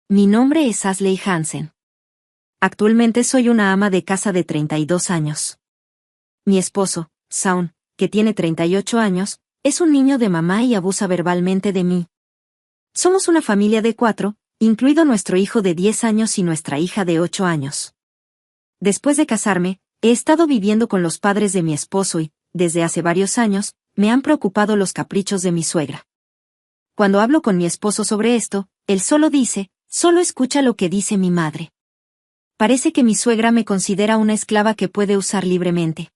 Mi nombre es Ashley Hansen. Actualmente soy una ama de casa de 32 años. Mi esposo, Shaun, que tiene 38 años, es un niño de mamá y abusa verbalmente de mí. Somos una familia de 4, incluido nuestro hijo de 10 años y nuestra hija de 8 años. Después de casarme, he estado viviendo con los padres de mi esposo y, desde hace varios años, me han preocupado los caprichos de mi suegra. Cuando hablo con mi esposo sobre esto, él solo dice, solo escucha lo que dice mi madre. Parece que mi suegra me considera una esclava que puede usar libremente.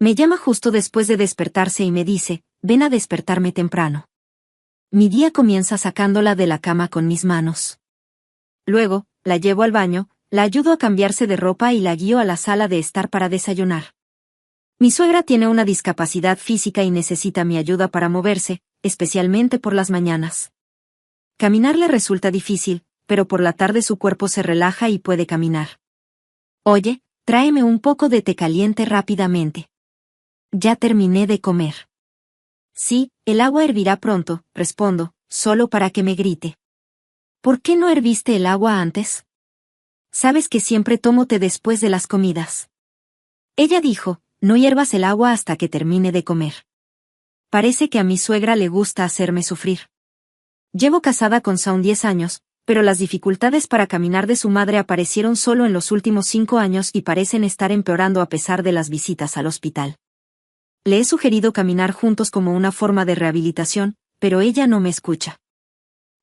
Me llama justo después de despertarse y me dice, ven a despertarme temprano. Mi día comienza sacándola de la cama con mis manos. Luego, la llevo al baño, la ayudo a cambiarse de ropa y la guío a la sala de estar para desayunar. Mi suegra tiene una discapacidad física y necesita mi ayuda para moverse, especialmente por las mañanas. Caminar le resulta difícil, pero por la tarde su cuerpo se relaja y puede caminar. Oye, tráeme un poco de té caliente rápidamente. Ya terminé de comer. Sí, el agua hervirá pronto, respondo, solo para que me grite. ¿Por qué no herviste el agua antes? Sabes que siempre tomo té después de las comidas. Ella dijo, no hiervas el agua hasta que termine de comer. Parece que a mi suegra le gusta hacerme sufrir. Llevo casada con Shaun 10 años, pero las dificultades para caminar de su madre aparecieron solo en los últimos 5 años y parecen estar empeorando a pesar de las visitas al hospital. Le he sugerido caminar juntos como una forma de rehabilitación, pero ella no me escucha.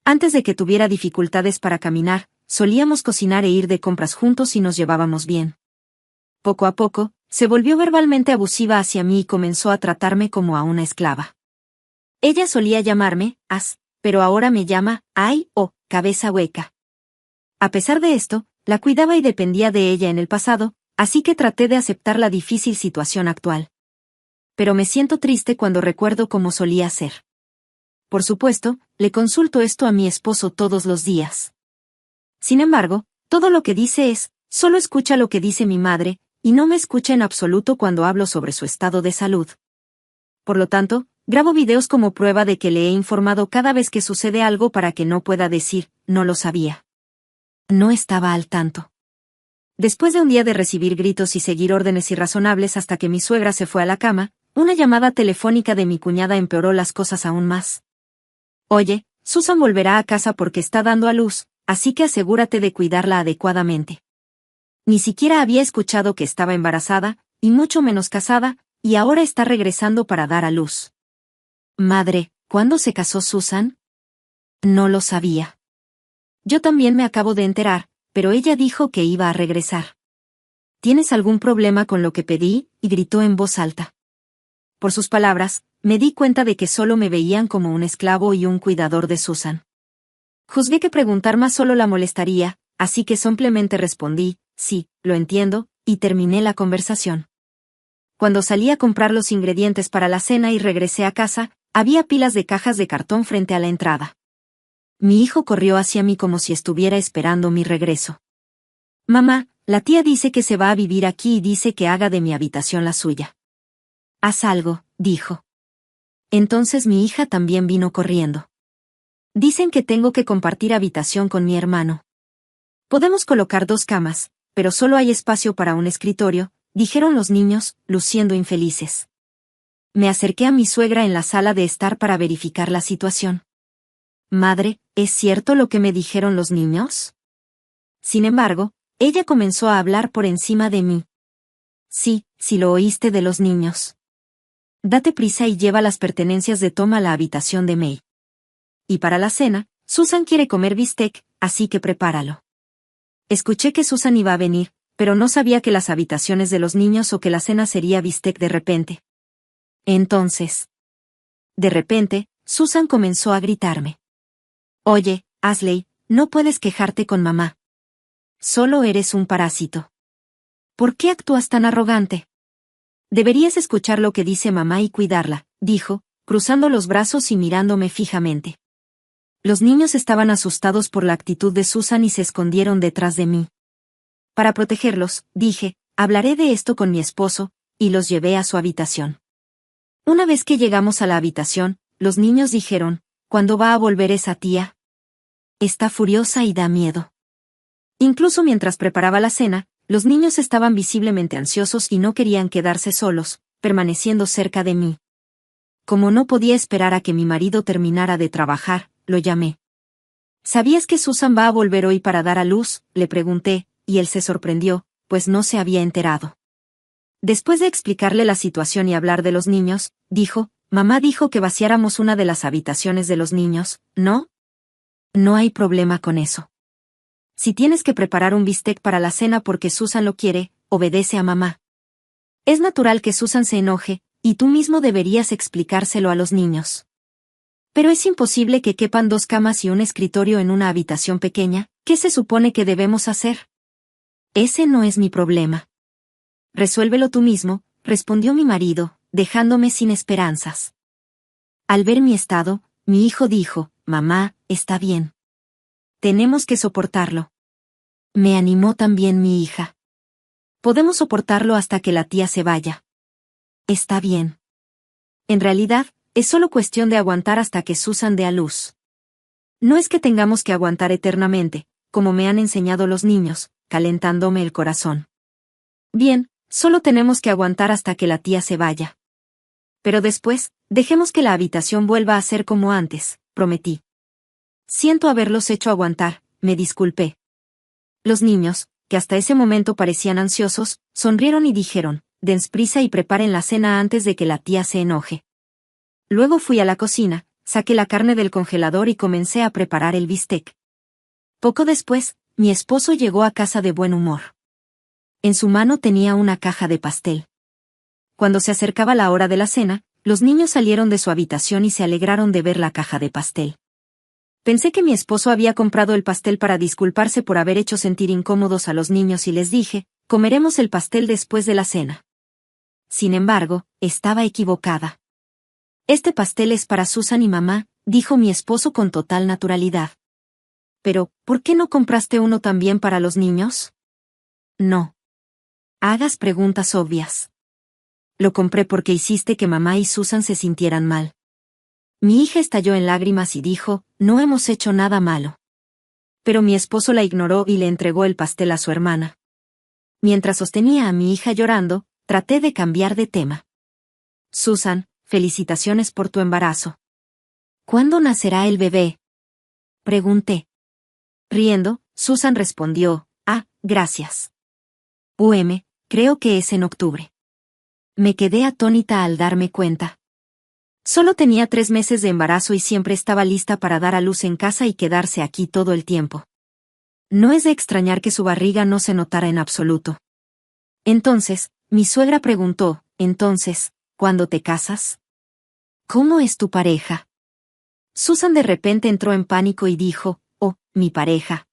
Antes de que tuviera dificultades para caminar, solíamos cocinar e ir de compras juntos y nos llevábamos bien. Poco a poco, se volvió verbalmente abusiva hacia mí y comenzó a tratarme como a una esclava. Ella solía llamarme, As, pero ahora me llama, Ay o cabeza hueca. A pesar de esto, la cuidaba y dependía de ella en el pasado, así que traté de aceptar la difícil situación actual. Pero me siento triste cuando recuerdo cómo solía ser. Por supuesto, le consulto esto a mi esposo todos los días. Sin embargo, todo lo que dice es, solo escucha lo que dice mi madre, y no me escucha en absoluto cuando hablo sobre su estado de salud. Por lo tanto, grabo videos como prueba de que le he informado cada vez que sucede algo para que no pueda decir, no lo sabía. No estaba al tanto. Después de un día de recibir gritos y seguir órdenes irrazonables hasta que mi suegra se fue a la cama, una llamada telefónica de mi cuñada empeoró las cosas aún más. Oye, Susan volverá a casa porque está dando a luz, así que asegúrate de cuidarla adecuadamente. Ni siquiera había escuchado que estaba embarazada, y mucho menos casada, y ahora está regresando para dar a luz. Madre, ¿cuándo se casó Susan? No lo sabía. Yo también me acabo de enterar, pero ella dijo que iba a regresar. ¿Tienes algún problema con lo que pedí? Y gritó en voz alta. Por sus palabras, me di cuenta de que solo me veían como un esclavo y un cuidador de Susan. Juzgué que preguntar más solo la molestaría, así que simplemente respondí, sí, lo entiendo, y terminé la conversación. Cuando salí a comprar los ingredientes para la cena y regresé a casa, había pilas de cajas de cartón frente a la entrada. Mi hijo corrió hacia mí como si estuviera esperando mi regreso. Mamá, la tía dice que se va a vivir aquí y dice que haga de mi habitación la suya. Haz algo, dijo. Entonces mi hija también vino corriendo. Dicen que tengo que compartir habitación con mi hermano. Podemos colocar 2 camas, pero solo hay espacio para un escritorio, dijeron los niños, luciendo infelices. Me acerqué a mi suegra en la sala de estar para verificar la situación. Madre, ¿es cierto lo que me dijeron los niños? Sin embargo, ella comenzó a hablar por encima de mí. Sí, sí lo oíste de los niños. Date prisa y lleva las pertenencias de Tom a la habitación de May. Y para la cena, Susan quiere comer bistec, así que prepáralo. Escuché que Susan iba a venir, pero no sabía que las habitaciones de los niños o que la cena sería bistec de repente. Entonces, de repente, Susan comenzó a gritarme. Oye, Ashley, no puedes quejarte con mamá. Solo eres un parásito. ¿Por qué actúas tan arrogante? Deberías escuchar lo que dice mamá y cuidarla, dijo, cruzando los brazos y mirándome fijamente. Los niños estaban asustados por la actitud de Susan y se escondieron detrás de mí. Para protegerlos, dije, hablaré de esto con mi esposo, y los llevé a su habitación. Una vez que llegamos a la habitación, los niños dijeron, ¿cuándo va a volver esa tía? Está furiosa y da miedo. Incluso mientras preparaba la cena, los niños estaban visiblemente ansiosos y no querían quedarse solos, permaneciendo cerca de mí. Como no podía esperar a que mi marido terminara de trabajar, lo llamé. ¿Sabías que Susan va a volver hoy para dar a luz?, le pregunté, y él se sorprendió, pues no se había enterado. Después de explicarle la situación y hablar de los niños, dijo, mamá dijo que vaciáramos una de las habitaciones de los niños, ¿no? No hay problema con eso. Si tienes que preparar un bistec para la cena porque Susan lo quiere, obedece a mamá. Es natural que Susan se enoje, y tú mismo deberías explicárselo a los niños. Pero es imposible que quepan 2 camas y un escritorio en una habitación pequeña. ¿Qué se supone que debemos hacer? Ese no es mi problema. Resuélvelo tú mismo, respondió mi marido, dejándome sin esperanzas. Al ver mi estado, mi hijo dijo, mamá, está bien. Tenemos que soportarlo. Me animó también mi hija. Podemos soportarlo hasta que la tía se vaya. Está bien. En realidad, es solo cuestión de aguantar hasta que Susan dé a luz. No es que tengamos que aguantar eternamente, como me han enseñado los niños, calentándome el corazón. Bien, solo tenemos que aguantar hasta que la tía se vaya. Pero después, dejemos que la habitación vuelva a ser como antes, prometí. Siento haberlos hecho aguantar, me disculpé. Los niños, que hasta ese momento parecían ansiosos, sonrieron y dijeron, «Dens prisa y preparen la cena antes de que la tía se enoje». Luego fui a la cocina, saqué la carne del congelador y comencé a preparar el bistec. Poco después, mi esposo llegó a casa de buen humor. En su mano tenía una caja de pastel. Cuando se acercaba la hora de la cena, los niños salieron de su habitación y se alegraron de ver la caja de pastel. Pensé que mi esposo había comprado el pastel para disculparse por haber hecho sentir incómodos a los niños y les dije, comeremos el pastel después de la cena. Sin embargo, estaba equivocada. Este pastel es para Susan y mamá, dijo mi esposo con total naturalidad. Pero, ¿por qué no compraste uno también para los niños? No. Hagas preguntas obvias. Lo compré porque hiciste que mamá y Susan se sintieran mal. Mi hija estalló en lágrimas y dijo, no hemos hecho nada malo. Pero mi esposo la ignoró y le entregó el pastel a su hermana. Mientras sostenía a mi hija llorando, traté de cambiar de tema. Susan, felicitaciones por tu embarazo. ¿Cuándo nacerá el bebé? Pregunté. Riendo, Susan respondió, gracias. Creo que es en octubre. Me quedé atónita al darme cuenta. Solo tenía 3 meses de embarazo y siempre estaba lista para dar a luz en casa y quedarse aquí todo el tiempo. No es de extrañar que su barriga no se notara en absoluto. Entonces, mi suegra preguntó, ¿cuándo te casas? ¿Cómo es tu pareja? Susan de repente entró en pánico y dijo, mi pareja.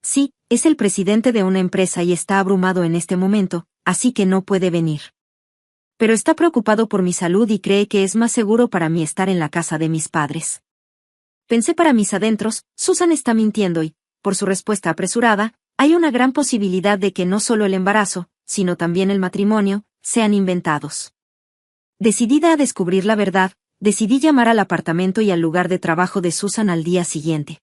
Sí, es el presidente de una empresa y está abrumado en este momento, así que no puede venir. Pero está preocupado por mi salud y cree que es más seguro para mí estar en la casa de mis padres. Pensé para mis adentros, Susan está mintiendo y, por su respuesta apresurada, hay una gran posibilidad de que no solo el embarazo, sino también el matrimonio, sean inventados. Decidida a descubrir la verdad, decidí llamar al apartamento y al lugar de trabajo de Susan al día siguiente.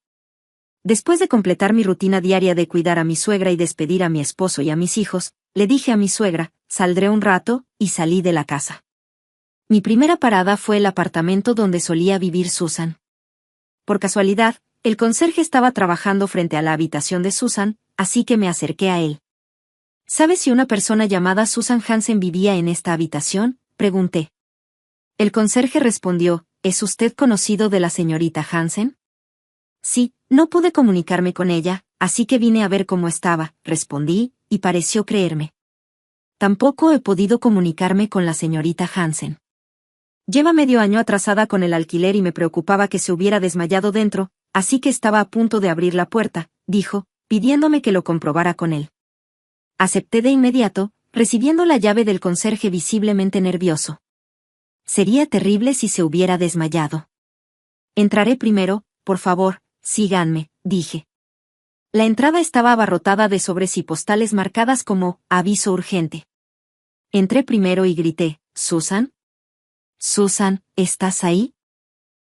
Después de completar mi rutina diaria de cuidar a mi suegra y despedir a mi esposo y a mis hijos, le dije a mi suegra, saldré un rato, y salí de la casa. Mi primera parada fue el apartamento donde solía vivir Susan. Por casualidad, el conserje estaba trabajando frente a la habitación de Susan, así que me acerqué a él. ¿Sabes si una persona llamada Susan Hansen vivía en esta habitación?, pregunté. El conserje respondió, ¿es usted conocido de la señorita Hansen? Sí, no pude comunicarme con ella, así que vine a ver cómo estaba, respondí, y pareció creerme. Tampoco he podido comunicarme con la señorita Hansen. Lleva medio año atrasada con el alquiler y me preocupaba que se hubiera desmayado dentro, así que estaba a punto de abrir la puerta, dijo, pidiéndome que lo comprobara con él. Acepté de inmediato, recibiendo la llave del conserje visiblemente nervioso. Sería terrible si se hubiera desmayado. Entraré primero, por favor, síganme, dije. La entrada estaba abarrotada de sobres y postales marcadas como aviso urgente. Entré primero y grité, ¿Susan? Susan, ¿estás ahí?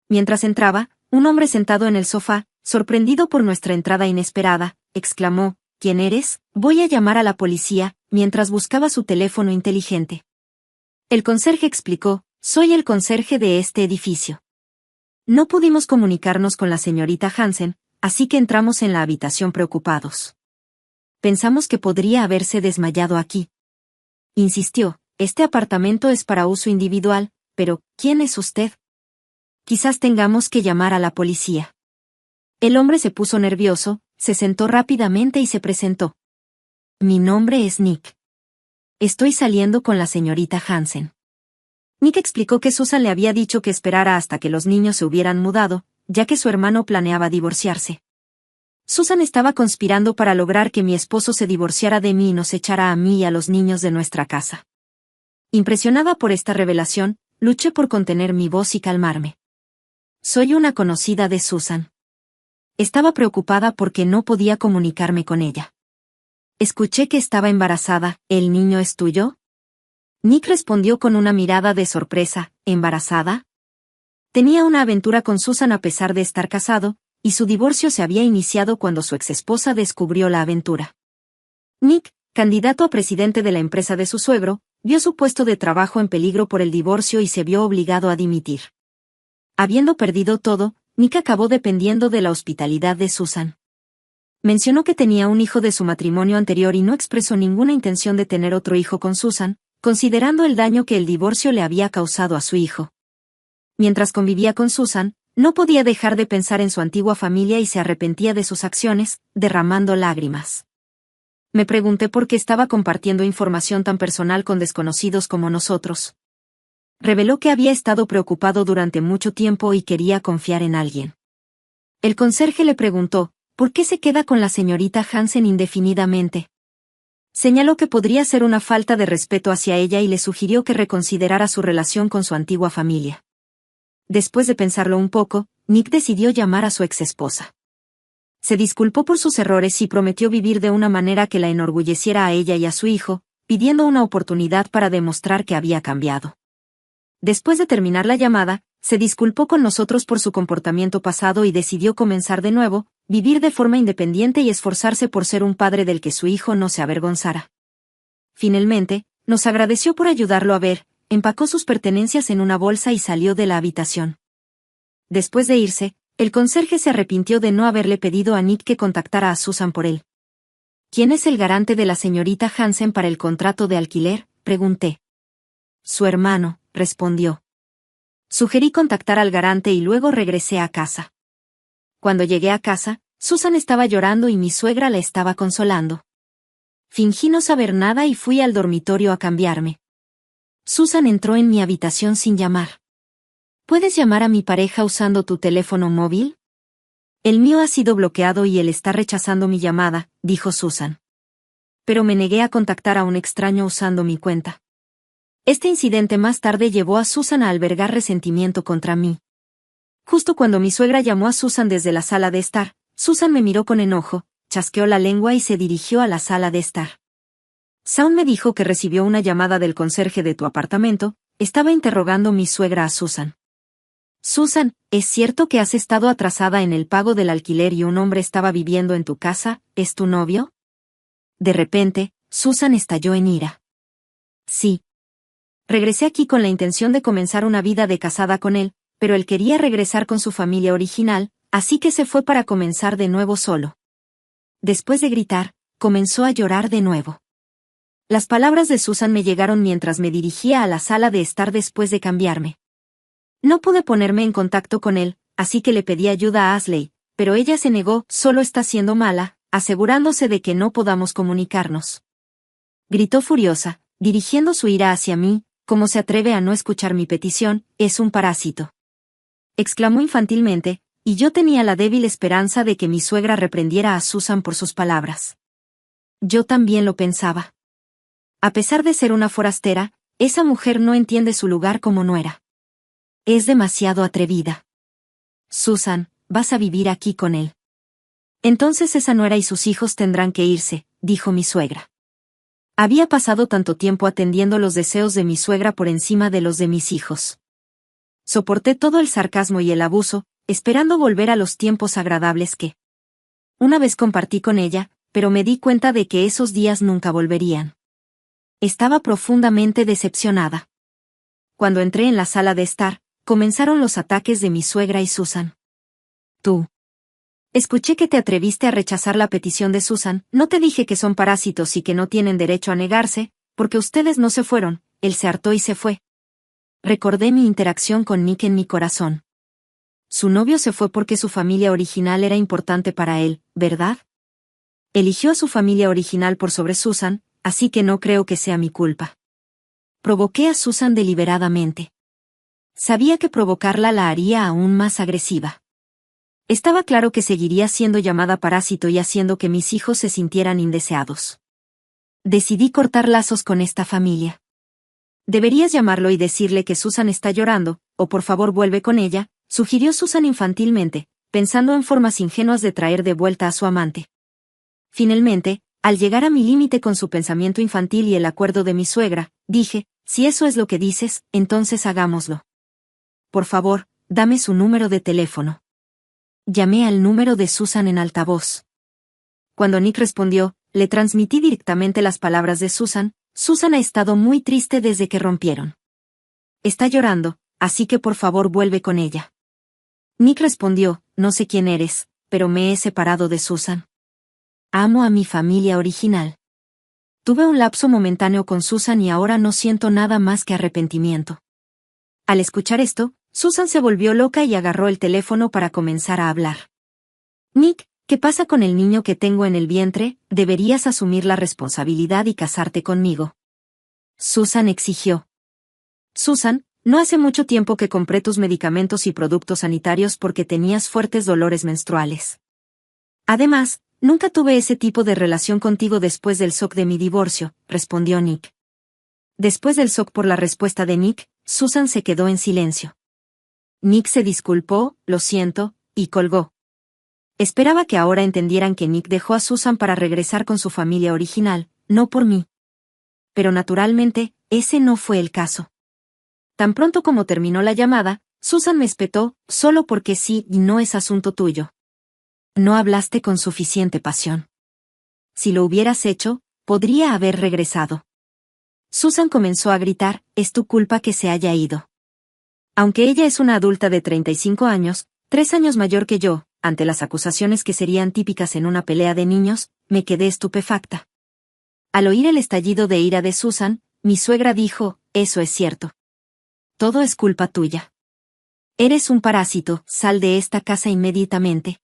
Mientras entraba, un hombre sentado en el sofá, sorprendido por nuestra entrada inesperada, exclamó, ¿quién eres? Voy a llamar a la policía, mientras buscaba su teléfono inteligente. El conserje explicó, soy el conserje de este edificio. No pudimos comunicarnos con la señorita Hansen, así que entramos en la habitación preocupados. Pensamos que podría haberse desmayado aquí. Insistió, este apartamento es para uso individual, pero, ¿quién es usted? Quizás tengamos que llamar a la policía. El hombre se puso nervioso, se sentó rápidamente y se presentó. Mi nombre es Nick. Estoy saliendo con la señorita Hansen. Nick explicó que Susan le había dicho que esperara hasta que los niños se hubieran mudado, ya que su hermano planeaba divorciarse. Susan estaba conspirando para lograr que mi esposo se divorciara de mí y nos echara a mí y a los niños de nuestra casa. Impresionada por esta revelación, luché por contener mi voz y calmarme. Soy una conocida de Susan. Estaba preocupada porque no podía comunicarme con ella. Escuché que estaba embarazada, ¿el niño es tuyo? Nick respondió con una mirada de sorpresa, ¿embarazada? Tenía una aventura con Susan a pesar de estar casado, y su divorcio se había iniciado cuando su exesposa descubrió la aventura. Nick, candidato a presidente de la empresa de su suegro, vio su puesto de trabajo en peligro por el divorcio y se vio obligado a dimitir. Habiendo perdido todo, Nick acabó dependiendo de la hospitalidad de Susan. Mencionó que tenía un hijo de su matrimonio anterior y no expresó ninguna intención de tener otro hijo con Susan, considerando el daño que el divorcio le había causado a su hijo. Mientras convivía con Susan, no podía dejar de pensar en su antigua familia y se arrepentía de sus acciones, derramando lágrimas. Me pregunté por qué estaba compartiendo información tan personal con desconocidos como nosotros. Reveló que había estado preocupado durante mucho tiempo y quería confiar en alguien. El conserje le preguntó, ¿por qué se queda con la señorita Hansen indefinidamente? Señaló que podría ser una falta de respeto hacia ella y le sugirió que reconsiderara su relación con su antigua familia. Después de pensarlo un poco, Nick decidió llamar a su exesposa. Se disculpó por sus errores y prometió vivir de una manera que la enorgulleciera a ella y a su hijo, pidiendo una oportunidad para demostrar que había cambiado. Después de terminar la llamada, se disculpó con nosotros por su comportamiento pasado y decidió comenzar de nuevo, vivir de forma independiente y esforzarse por ser un padre del que su hijo no se avergonzara. Finalmente, nos agradeció por ayudarlo a ver, empacó sus pertenencias en una bolsa y salió de la habitación. Después de irse, el conserje se arrepintió de no haberle pedido a Nick que contactara a Susan por él. ¿Quién es el garante de la señorita Hansen para el contrato de alquiler?, pregunté. Su hermano, respondió. Sugerí contactar al garante y luego regresé a casa. Cuando llegué a casa, Susan estaba llorando y mi suegra la estaba consolando. Fingí no saber nada y fui al dormitorio a cambiarme. Susan entró en mi habitación sin llamar. ¿Puedes llamar a mi pareja usando tu teléfono móvil? El mío ha sido bloqueado y él está rechazando mi llamada, dijo Susan. Pero me negué a contactar a un extraño usando mi cuenta. Este incidente más tarde llevó a Susan a albergar resentimiento contra mí. Justo cuando mi suegra llamó a Susan desde la sala de estar, Susan me miró con enojo, chasqueó la lengua y se dirigió a la sala de estar. Shawn me dijo que recibió una llamada del conserje de tu apartamento, estaba interrogando mi suegra a Susan. Susan, ¿es cierto que has estado atrasada en el pago del alquiler y un hombre estaba viviendo en tu casa, es tu novio? De repente, Susan estalló en ira. Sí. Regresé aquí con la intención de comenzar una vida de casada con él, pero él quería regresar con su familia original, así que se fue para comenzar de nuevo solo. Después de gritar, comenzó a llorar de nuevo. Las palabras de Susan me llegaron mientras me dirigía a la sala de estar después de cambiarme. No pude ponerme en contacto con él, así que le pedí ayuda a Ashley, pero ella se negó, solo está siendo mala, asegurándose de que no podamos comunicarnos. Gritó furiosa, dirigiendo su ira hacia mí, ¿cómo se atreve a no escuchar mi petición? Es un parásito. Exclamó infantilmente, y yo tenía la débil esperanza de que mi suegra reprendiera a Susan por sus palabras. Yo también lo pensaba. A pesar de ser una forastera, esa mujer no entiende su lugar como nuera. Es demasiado atrevida. Susan, vas a vivir aquí con él. Entonces esa nuera y sus hijos tendrán que irse, dijo mi suegra. Había pasado tanto tiempo atendiendo los deseos de mi suegra por encima de los de mis hijos. Soporté todo el sarcasmo y el abuso, esperando volver a los tiempos agradables que una vez compartí con ella, pero me di cuenta de que esos días nunca volverían. Estaba profundamente decepcionada. Cuando entré en la sala de estar, comenzaron los ataques de mi suegra y Susan. Tú. Escuché que te atreviste a rechazar la petición de Susan, no te dije que son parásitos y que no tienen derecho a negarse, porque ustedes no se fueron, él se hartó y se fue. Recordé mi interacción con Nick en mi corazón. Su novio se fue porque su familia original era importante para él, ¿verdad? Eligió a su familia original por sobre Susan, así que no creo que sea mi culpa. Provoqué a Susan deliberadamente. Sabía que provocarla la haría aún más agresiva. Estaba claro que seguiría siendo llamada parásito y haciendo que mis hijos se sintieran indeseados. Decidí cortar lazos con esta familia. Deberías llamarlo y decirle que Susan está llorando, o por favor vuelve con ella, sugirió Susan infantilmente, pensando en formas ingenuas de traer de vuelta a su amante. Finalmente, al llegar a mi límite con su pensamiento infantil y el acuerdo de mi suegra, dije, si eso es lo que dices, entonces hagámoslo. Por favor, dame su número de teléfono. Llamé al número de Susan en altavoz. Cuando Nick respondió, le transmití directamente las palabras de Susan. Susan ha estado muy triste desde que rompieron. Está llorando, así que por favor vuelve con ella. Nick respondió, no sé quién eres, pero me he separado de Susan. Amo a mi familia original. Tuve un lapso momentáneo con Susan y ahora no siento nada más que arrepentimiento. Al escuchar esto, Susan se volvió loca y agarró el teléfono para comenzar a hablar. Nick, ¿qué pasa con el niño que tengo en el vientre? Deberías asumir la responsabilidad y casarte conmigo. Susan exigió. Susan, no hace mucho tiempo que compré tus medicamentos y productos sanitarios porque tenías fuertes dolores menstruales. Además, nunca tuve ese tipo de relación contigo después del shock de mi divorcio, respondió Nick. Después del shock por la respuesta de Nick, Susan se quedó en silencio. Nick se disculpó, lo siento, y colgó. Esperaba que ahora entendieran que Nick dejó a Susan para regresar con su familia original, no por mí. Pero naturalmente, ese no fue el caso. Tan pronto como terminó la llamada, Susan me espetó, solo porque sí y no es asunto tuyo. No hablaste con suficiente pasión. Si lo hubieras hecho, podría haber regresado. Susan comenzó a gritar, es tu culpa que se haya ido. Aunque ella es una adulta de 35 años, 3 años mayor que yo, ante las acusaciones que serían típicas en una pelea de niños, me quedé estupefacta. Al oír el estallido de ira de Susan, mi suegra dijo, eso es cierto. Todo es culpa tuya. Eres un parásito, sal de esta casa inmediatamente.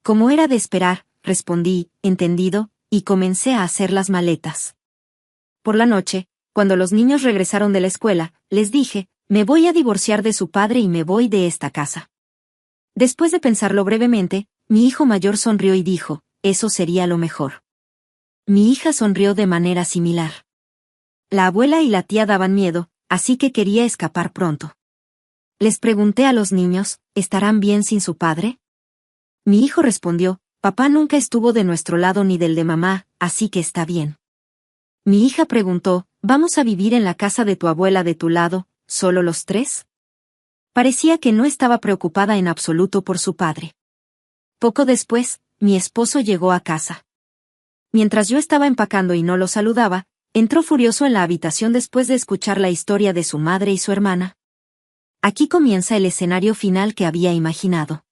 Como era de esperar, respondí, entendido, y comencé a hacer las maletas. Por la noche, cuando los niños regresaron de la escuela, les dije, me voy a divorciar de su padre y me voy de esta casa. Después de pensarlo brevemente, mi hijo mayor sonrió y dijo, eso sería lo mejor. Mi hija sonrió de manera similar. La abuela y la tía daban miedo, así que quería escapar pronto. Les pregunté a los niños, ¿estarán bien sin su padre? Mi hijo respondió, papá nunca estuvo de nuestro lado ni del de mamá, así que está bien. Mi hija preguntó, ¿vamos a vivir en la casa de tu abuela de tu lado, solo los tres? Parecía que no estaba preocupada en absoluto por su padre. Poco después, mi esposo llegó a casa. Mientras yo estaba empacando y no lo saludaba, entró furioso en la habitación después de escuchar la historia de su madre y su hermana. Aquí comienza el escenario final que había imaginado.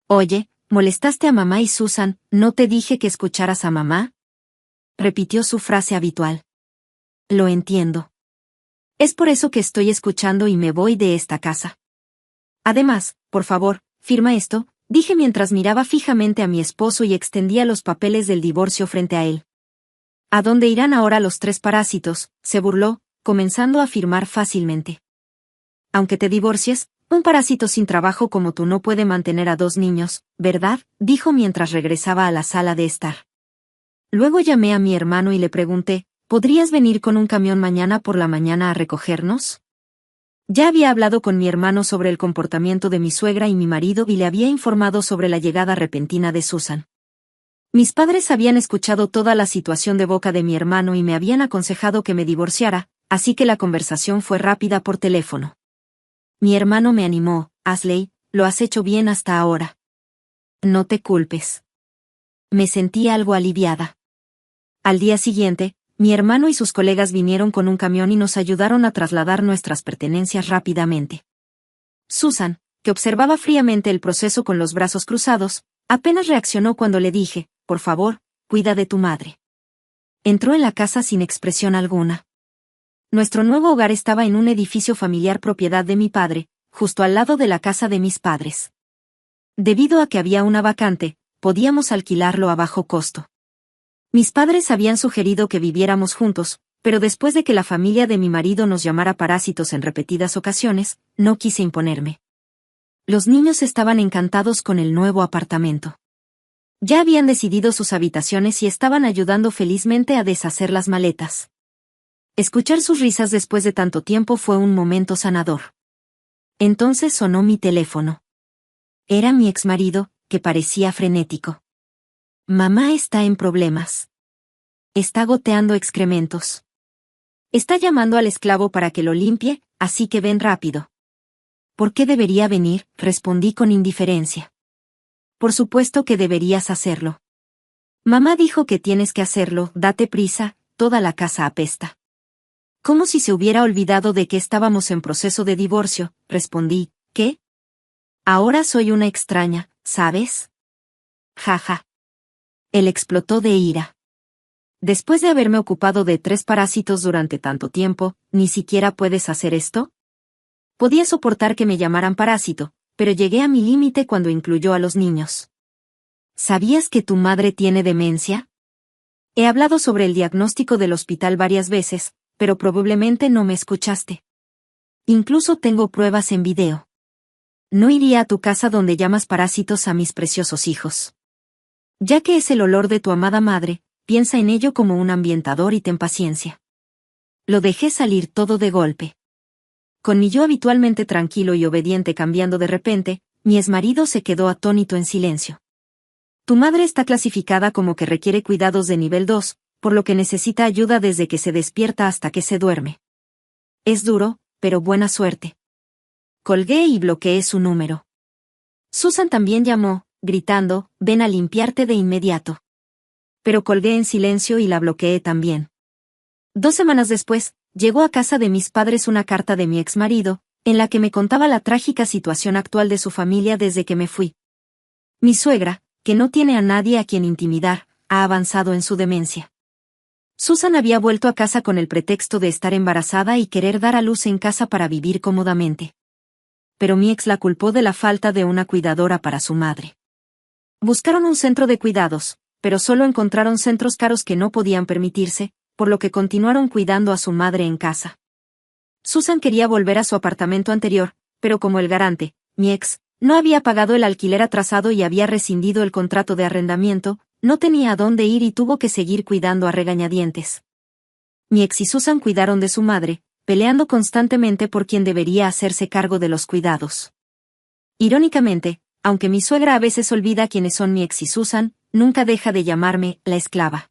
Oye, molestaste a mamá y Susan, ¿no te dije que escucharas a mamá? Repitió su frase habitual. Lo entiendo. Es por eso que estoy escuchando y me voy de esta casa. Además, por favor, firma esto, dije mientras miraba fijamente a mi esposo y extendía los papeles del divorcio frente a él. ¿A dónde irán ahora los tres parásitos?, se burló, comenzando a firmar fácilmente. Aunque te divorcies, un parásito sin trabajo como tú no puede mantener a 2 niños, ¿verdad?, dijo mientras regresaba a la sala de estar. Luego llamé a mi hermano y le pregunté, ¿podrías venir con un camión mañana por la mañana a recogernos? Ya había hablado con mi hermano sobre el comportamiento de mi suegra y mi marido y le había informado sobre la llegada repentina de Susan. Mis padres habían escuchado toda la situación de boca de mi hermano y me habían aconsejado que me divorciara, así que la conversación fue rápida por teléfono. Mi hermano me animó, Ashley, lo has hecho bien hasta ahora. No te culpes. Me sentí algo aliviada. Al día siguiente, mi hermano y sus colegas vinieron con un camión y nos ayudaron a trasladar nuestras pertenencias rápidamente. Susan, que observaba fríamente el proceso con los brazos cruzados, apenas reaccionó cuando le dije, por favor, cuida de tu madre. Entró en la casa sin expresión alguna. Nuestro nuevo hogar estaba en un edificio familiar propiedad de mi padre, justo al lado de la casa de mis padres. Debido a que había una vacante, podíamos alquilarlo a bajo costo. Mis padres habían sugerido que viviéramos juntos, pero después de que la familia de mi marido nos llamara parásitos en repetidas ocasiones, no quise imponerme. Los niños estaban encantados con el nuevo apartamento. Ya habían decidido sus habitaciones y estaban ayudando felizmente a deshacer las maletas. Escuchar sus risas después de tanto tiempo fue un momento sanador. Entonces sonó mi teléfono. Era mi exmarido, que parecía frenético. Mamá está en problemas. Está goteando excrementos. Está llamando al esclavo para que lo limpie, así que ven rápido. ¿Por qué debería venir?, respondí con indiferencia. Por supuesto que deberías hacerlo. Mamá dijo que tienes que hacerlo, date prisa, toda la casa apesta. Como si se hubiera olvidado de que estábamos en proceso de divorcio, respondí, ¿qué? Ahora soy una extraña, ¿sabes? Jaja. Él explotó de ira. Después de haberme ocupado de 3 parásitos durante tanto tiempo, ¿ni siquiera puedes hacer esto? Podía soportar que me llamaran parásito, pero llegué a mi límite cuando incluyó a los niños. ¿Sabías que tu madre tiene demencia? He hablado sobre el diagnóstico del hospital varias veces, pero probablemente no me escuchaste. Incluso tengo pruebas en video. No iría a tu casa donde llamas parásitos a mis preciosos hijos. Ya que es el olor de tu amada madre, piensa en ello como un ambientador y ten paciencia. Lo dejé salir todo de golpe. Con mi yo habitualmente tranquilo y obediente cambiando de repente, mi exmarido se quedó atónito en silencio. Tu madre está clasificada como que requiere cuidados de nivel 2, por lo que necesita ayuda desde que se despierta hasta que se duerme. Es duro, pero buena suerte. Colgué y bloqueé su número. Susan también llamó, gritando, ven a limpiarte de inmediato. Pero colgué en silencio y la bloqueé también. 2 semanas después, llegó a casa de mis padres una carta de mi exmarido, en la que me contaba la trágica situación actual de su familia desde que me fui. Mi suegra, que no tiene a nadie a quien intimidar, ha avanzado en su demencia. Susan había vuelto a casa con el pretexto de estar embarazada y querer dar a luz en casa para vivir cómodamente. Pero mi ex la culpó de la falta de una cuidadora para su madre. Buscaron un centro de cuidados, pero solo encontraron centros caros que no podían permitirse, por lo que continuaron cuidando a su madre en casa. Susan quería volver a su apartamento anterior, pero como el garante, mi ex, no había pagado el alquiler atrasado y había rescindido el contrato de arrendamiento, no tenía a dónde ir y tuvo que seguir cuidando a regañadientes. Mi ex y Susan cuidaron de su madre, peleando constantemente por quien debería hacerse cargo de los cuidados. Irónicamente, aunque mi suegra a veces olvida quiénes son mi ex y Susan, nunca deja de llamarme la esclava.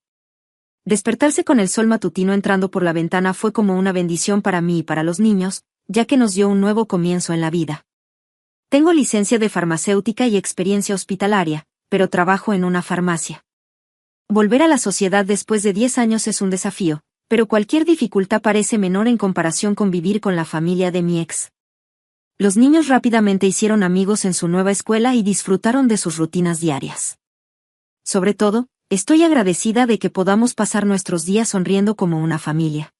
Despertarse con el sol matutino entrando por la ventana fue como una bendición para mí y para los niños, ya que nos dio un nuevo comienzo en la vida. Tengo licencia de farmacéutica y experiencia hospitalaria, pero trabajo en una farmacia. Volver a la sociedad después de 10 años es un desafío, pero cualquier dificultad parece menor en comparación con vivir con la familia de mi ex. Los niños rápidamente hicieron amigos en su nueva escuela y disfrutaron de sus rutinas diarias. Sobre todo, estoy agradecida de que podamos pasar nuestros días sonriendo como una familia.